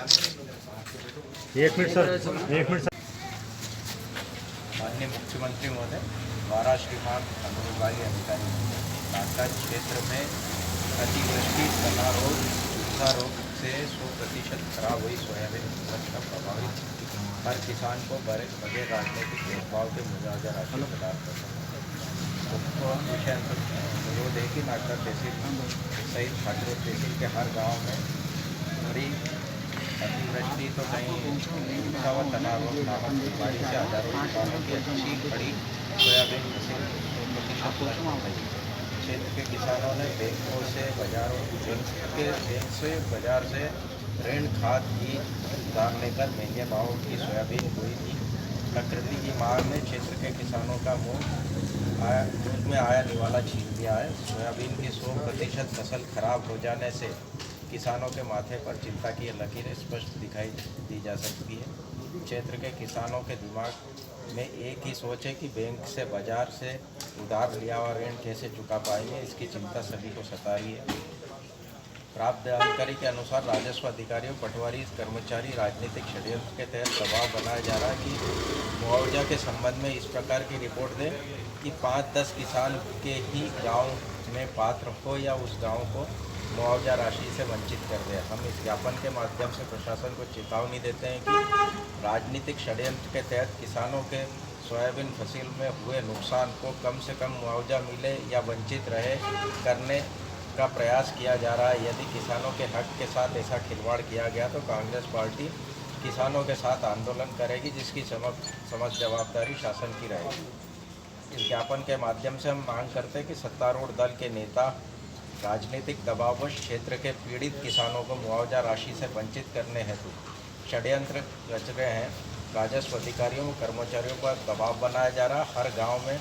एक minute sir, एक minute sir. माननीय मुख्यमंत्री महोदय द्वारा श्रीमान अनुभागीय अधिकारी नागदा क्षेत्र में अतिवृष्टि, तना रोग, सूखा रोग से 100% खराब हुई सोयाबीन फसल का प्रभावित हर किसान को बगैर राजनीतिक भेदभाव के मुआवजा राशि प्रदान कर सकते विषय अनुरोध है कि नागदा तहसील सहित खाचरोद तहसील के हर गाँव में बड़ी अतिवृष्टि तो कहीं सूखा व तना रोग नामक बीमारी से हजारों किसानों की अच्छी खड़ी सोयाबीन फसल 100% नष्ट हो गई। क्षेत्र के किसानों ने बैंकों से बाजार से ऋण खाद की उधार लेकर महंगे भाव की सोयाबीन बोई थी। प्रकृति की मार ने क्षेत्र के किसानों का मुंह में आया निवाला छीन दिया है। सोयाबीन की 100% फसल खराब हो जाने से किसानों के माथे पर चिंता की लकीरें स्पष्ट दिखाई दी जा सकती है। क्षेत्र के किसानों के दिमाग में एक ही सोच है कि बैंक से बाजार से उधार लिया हुआ ऋण कैसे चुका पाएंगे, इसकी चिंता सभी को सता रही है। प्राप्त जानकारी के अनुसार राजस्व अधिकारियों, पटवारी, कर्मचारी राजनीतिक षड्यंत्र के तहत दबाव बनाया जा रहा है कि मुआवजा के संबंध में इस प्रकार की रिपोर्ट दें कि 5-10 किसान के ही गांव में पात्र हो या उस गांव को मुआवजा राशि से वंचित कर दे। हम इस ज्ञापन के माध्यम से प्रशासन को चेतावनी देते हैं कि राजनीतिक षड्यंत्र के तहत किसानों के सोयाबीन फसल में हुए नुकसान को कम से कम मुआवजा मिले या वंचित रहे करने का प्रयास किया जा रहा है। यदि किसानों के हक के साथ ऐसा खिलवाड़ किया गया तो कांग्रेस पार्टी किसानों के साथ आंदोलन करेगी, जिसकी समस्त जवाबदारी शासन की रहेगी। इस ज्ञापन के माध्यम से हम मांग करते हैं कि सत्तारूढ़ दल के नेता राजनीतिक दबाववश क्षेत्र के पीड़ित किसानों को मुआवजा राशि से वंचित करने हेतु षड्यंत्र रच रहे हैं। राजस्व अधिकारियों व कर्मचारियों पर दबाव बनाया जा रहा। हर गांव में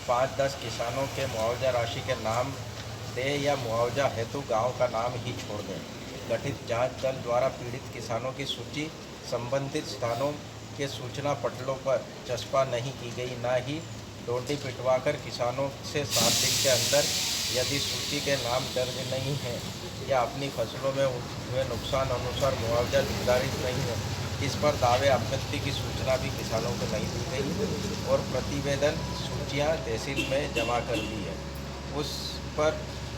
5-10 किसानों के मुआवजा राशि के नाम दे या मुआवजा हेतु गांव का नाम ही छोड़ दें। गठित जांच दल द्वारा पीड़ित किसानों की सूची संबंधित स्थानों के सूचना पटलों पर चस्पा नहीं की गई, न ही डोंडी पिटवाकर किसानों से 7 दिन के अंदर यदि सूची के नाम दर्ज नहीं है या अपनी फसलों में हुए नुकसान अनुसार मुआवजा निर्धारित नहीं है, इस पर दावे आपत्ति की सूचना भी किसानों को नहीं दी गई और प्रतिवेदन सूचियां तहसील में जमा कर दी है। उस पर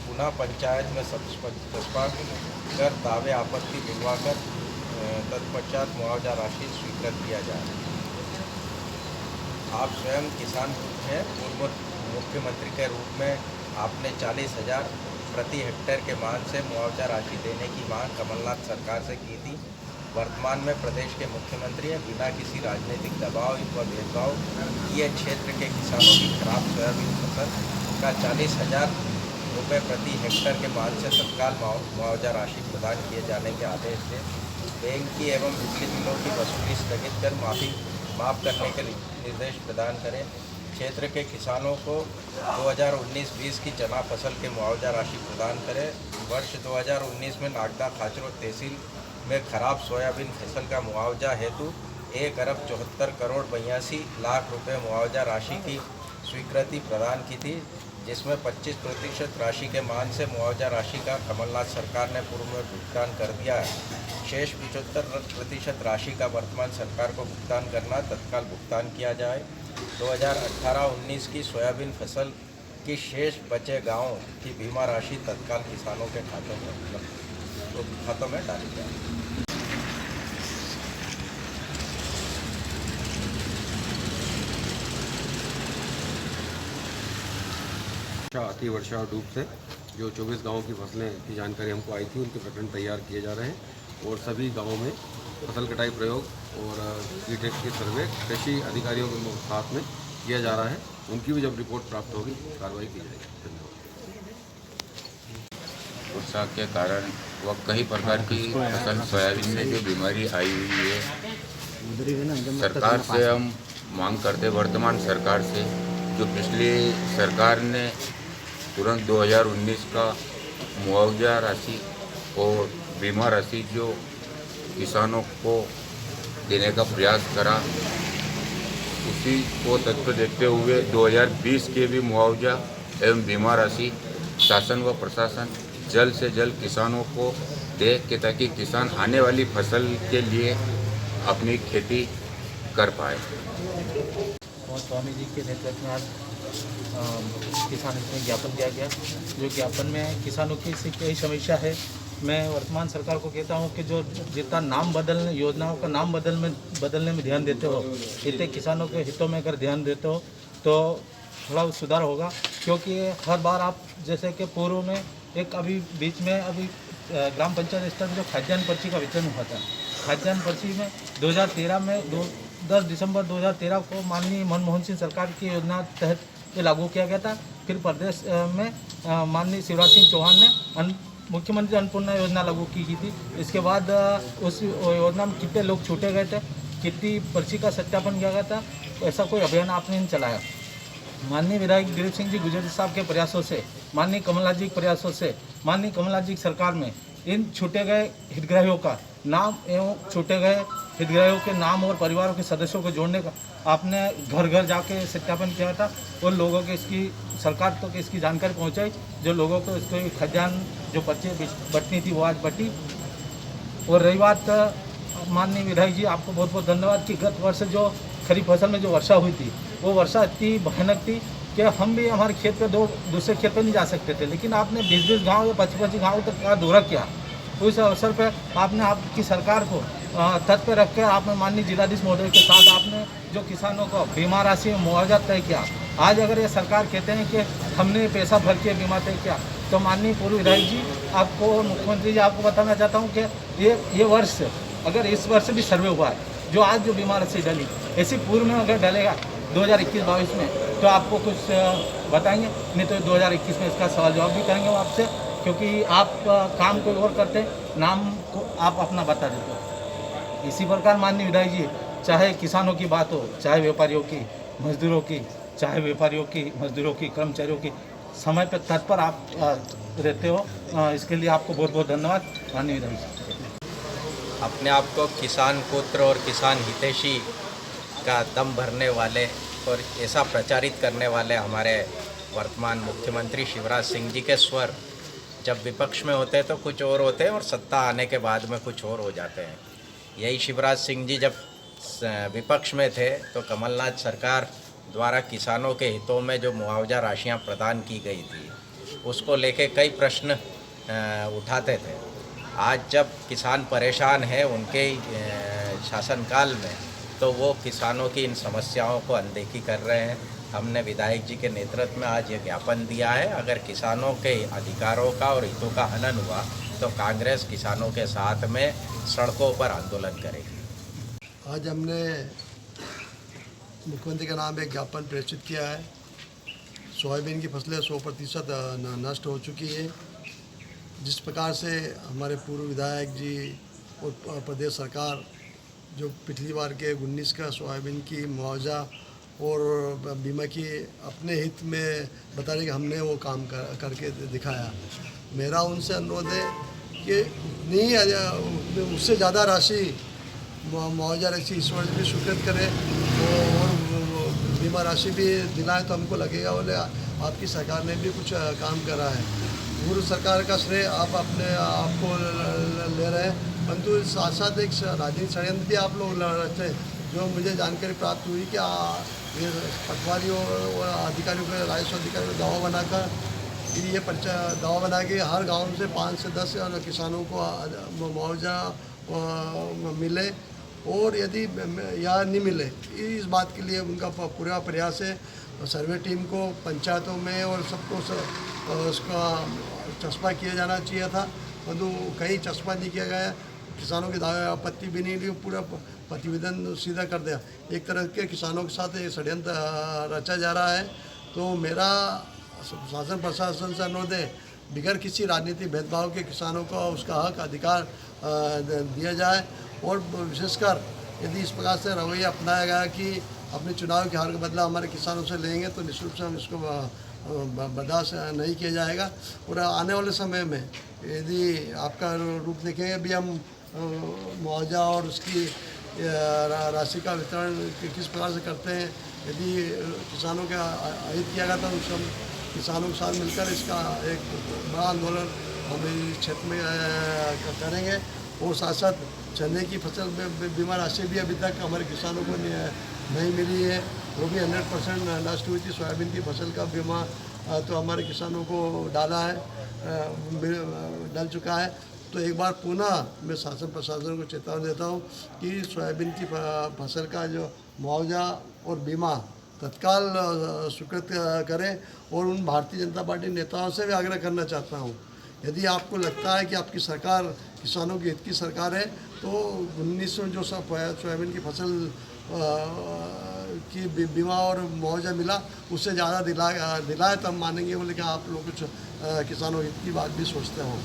पुनः पंचायत में चस्पा कर दावे आपत्ति दिलवाकर तत्पश्चात मुआवजा राशि स्वीकृत किया जाए। आप स्वयं किसान हैं। पूर्व मुख्यमंत्री के रूप में आपने 40,000 प्रति हेक्टेयर के मान से मुआवजा राशि देने की मांग कमलनाथ सरकार से की थी। वर्तमान में प्रदेश के मुख्यमंत्री हैं। बिना किसी राजनीतिक दबाव व भेदभाव किए क्षेत्र के किसानों की खराब सोयाबीन फसल का 40,000 रुपये प्रति हेक्टेयर के मान से तत्काल मुआवजा राशि प्रदान किए जाने के आदेश से बैंक की एवं बिजली बिलों की वसूली स्थगित कर माफ़ करने के निर्देश प्रदान करें। क्षेत्र के किसानों को 2019-20 की चना फसल के मुआवजा राशि प्रदान करें। वर्ष 2019 में नागदा खाचरोद तहसील में खराब सोयाबीन फसल का मुआवजा हेतु 1,74,82,00,000 रुपये मुआवजा राशि की स्वीकृति प्रदान की थी, जिसमें 25% राशि के मान से मुआवजा राशि का कमलनाथ सरकार ने पूर्व में भुगतान कर दिया है। शेष 75% राशि का वर्तमान सरकार को भुगतान करना तत्काल भुगतान किया जाए। 2018-19 की सोयाबीन फसल की शेष बचे गांवों की बीमा राशि तत्काल किसानों के खातों में डाली जाए। अतिवर्षा और डूब से जो 24 गांवों की फसलें की जानकारी हमको आई थी, उनके प्रकरण तैयार किए जा रहे हैं और सभी गांवों में फसल कटाई प्रयोग और कीटेक की सर्वे कृषि अधिकारियों के साथ में किया जा रहा है। उनकी भी जब रिपोर्ट प्राप्त होगी कार्रवाई की जाएगी। धन्यवाद। वर्षा के कारण व कई प्रकार की फसल सोयाबीन में जो बीमारी आई हुई है, सरकार से हम मांग करते वर्तमान सरकार से, जो पिछली सरकार ने तुरंत 2019 का मुआवजा राशि और बीमा राशि जो किसानों को देने का प्रयास करा, उसी को तत्व देखते हुए 2020 के भी मुआवजा एवं बीमा राशि शासन व प्रशासन जल्द से जल्द किसानों को दे कि ताकि किसान आने वाली फसल के लिए अपनी खेती कर पाए। और स्वामी जी के नेतृत्व में आज किसान हित में ज्ञापन दिया गया। जो ज्ञापन में किसानों की कई समस्या है। मैं वर्तमान सरकार को कहता हूं कि जो जितना नाम बदलने, योजनाओं का नाम बदलने में ध्यान देते हो, इतने किसानों के हितों में अगर ध्यान देते हो तो थोड़ा सुधार होगा। क्योंकि हर बार आप जैसे कि पूर्व में एक अभी बीच में अभी ग्राम पंचायत स्तर में जो खाद्यान्न पर्ची का वितरण हुआ था, खाद्यान्न पर्ची में 2013 में 10 दिसंबर 2013 को माननीय मनमोहन सिंह सरकार की योजना तहत ये लागू किया गया था। फिर प्रदेश में माननीय शिवराज सिंह चौहान ने मुख्यमंत्री अन्नपूर्णा योजना लागू की थी। इसके बाद उस योजना में कितने लोग छूटे गए थे, कितनी पर्ची का सत्यापन किया गया था, ऐसा कोई अभियान आपने नहीं चलाया। माननीय विधायक दिलीप सिंह जी गुजर साहब के प्रयासों से, माननीय कमलनाथ जी के प्रयासों से, माननीय कमलनाथ जी की सरकार में इन छूटे गए हितग्राहियों का नाम एवं छूटे गए हितग्राहियों के नाम और परिवारों के सदस्यों को जोड़ने का आपने घर घर जाके सत्यापन किया था। उन लोगों को इसकी सरकार तक इसकी जानकारी पहुंचाई, जो लोगों को इसको खाद्यान्न जो पर्ची बंटनी थी वो आज बटी। और रही बात माननीय विधायक जी, आपको बहुत बहुत धन्यवाद कि गत वर्ष जो खरीफ फसल में जो वर्षा हुई थी वो वर्षा इतनी भयानक थी कि हम भी हमारे खेत पे दूसरे खेत पे नहीं जा सकते थे, लेकिन आपने 20-20 गाँव या 25-25 गाँव तक का दौरा किया। उस अवसर पर आपने आपकी सरकार को तट पर रख कर आपने माननीय जिलाधीश महोदय के साथ आपने जो किसानों को बीमा राशि में मुआवजा तय किया। आज अगर ये सरकार कहते हैं कि हमने पैसा भर के बीमा तय किया, तो माननीय पूर्व विधायक जी, आपको मुख्यमंत्री जी, आपको बताना चाहता हूँ कि ये वर्ष अगर इस वर्ष भी सर्वे हुआ है, जो आज जो बीमा राशि डली, ऐसी पूर्व में अगर डलेगा 2021-22 में, तो आपको कुछ बताएंगे, नहीं तो 2021 में इसका सवाल जवाब भी करेंगे वो आपसे, क्योंकि आप काम कोई और करते, नाम को आप अपना बता देते हो। इसी प्रकार माननीय विधायक जी, चाहे किसानों की बात हो, चाहे व्यापारियों की, मजदूरों की, चाहे व्यापारियों की, मजदूरों की, कर्मचारियों की, समय पर तत्पर आप रहते हो। इसके लिए आपको बहुत बहुत धन्यवाद माननीय विधायक जी। अपने आप को किसान पुत्र और किसान हितैषी का दम भरने वाले और ऐसा प्रचारित करने वाले हमारे वर्तमान मुख्यमंत्री शिवराज सिंह जी के स्वर जब विपक्ष में होते हैं तो कुछ और होते हैं और सत्ता आने के बाद में कुछ और हो जाते हैं। यही शिवराज सिंह जी जब विपक्ष में थे तो कमलनाथ सरकार द्वारा किसानों के हितों में जो मुआवजा राशियां प्रदान की गई थी उसको लेके कई प्रश्न उठाते थे। आज जब किसान परेशान है उनके शासनकाल में, तो वो किसानों की इन समस्याओं को अनदेखी कर रहे हैं। हमने विधायक जी के नेतृत्व में आज ये ज्ञापन दिया है। अगर किसानों के अधिकारों का और हितों का हनन हुआ तो कांग्रेस किसानों के साथ में सड़कों पर आंदोलन करेगी। आज हमने मुख्यमंत्री के नाम एक ज्ञापन प्रेषित किया है। सोयाबीन की फसलें 100% नष्ट हो चुकी है। जिस प्रकार से हमारे पूर्व विधायक जी और प्रदेश सरकार जो पिछली बार के 19 का सोयाबीन की मुआवजा और बीमा की अपने हित में बता रहे कि हमने वो काम करके दिखाया। मेरा उनसे अनुरोध है कि नहीं, उससे ज़्यादा राशि मुआवजा राशि इस वर्ष भी स्वीकृत करें और बीमा राशि भी दिलाएं, तो हमको लगेगा बोले आपकी सरकार ने भी कुछ काम करा है। पूर्व सरकार का श्रेय आप अपने आपको ले रहे हैं, परंतु साथ साथ एक राजनीतिक षड्यंत्र भी आप लोग रचते हैं। जो मुझे जानकारी प्राप्त हुई कि ये पटवारियों और अधिकारियों के राजस्व अधिकारियों को दावा बनाकर ये दावा बना के हर गांव से 5 से 10 किसानों को मुआवजा मिले, और यदि या नहीं मिले इस बात के लिए उनका पूरा प्रयास है। सर्वे टीम को पंचायतों में और सबको उसका चस्पा किया जाना चाहिए था, परंतु कहीं चस्पा नहीं किया गया। किसानों के दावे आपत्ति भी नहीं ली, पूरा प्रतिवेदन सीधा कर दिया। एक तरह के किसानों के साथ ये षड्यंत्र रचा जा रहा है। तो मेरा शासन प्रशासन से अनुरोध है, बिगैर किसी राजनीतिक भेदभाव के किसानों को उसका हक अधिकार दिया जाए, और विशेषकर यदि इस प्रकार से रवैया अपनाया गया कि अपने चुनाव के हार का बदला हमारे किसानों से लेंगे, तो निश्चित रूप से हम इसको बर्दाश्त नहीं किया जाएगा। और आने वाले समय में यदि आपका रूप देखेंगे, अभी हम मुआवजा और उसकी राशि का वितरण किस प्रकार से करते हैं, यदि किसानों का हित किया गया था, तो हम किसानों के साथ मिलकर इसका एक बड़ा आंदोलन हम इस क्षेत्र में करेंगे। और साथ साथ चने की फसल में बीमा राशि भी अभी तक हमारे किसानों को नहीं मिली है, वो भी 100% नष्ट हुई थी। सोयाबीन की फसल का बीमा तो हमारे किसानों को डल चुका है। तो एक बार पुनः मैं शासन प्रशासन को चेतावनी देता हूँ कि सोयाबीन की फसल का जो मुआवजा और बीमा तत्काल स्वीकृत करें। और उन भारतीय जनता पार्टी नेताओं से भी आग्रह करना चाहता हूँ, यदि आपको लगता है कि आपकी सरकार किसानों के हित की सरकार है, तो 19 में जो सोयाबीन की फसल की बीमा और मुआवजा मिला उससे ज़्यादा दिलाए तब मानेंगे, बोले कि आप लोग कुछ किसानों हित की बात भी सोचते हो।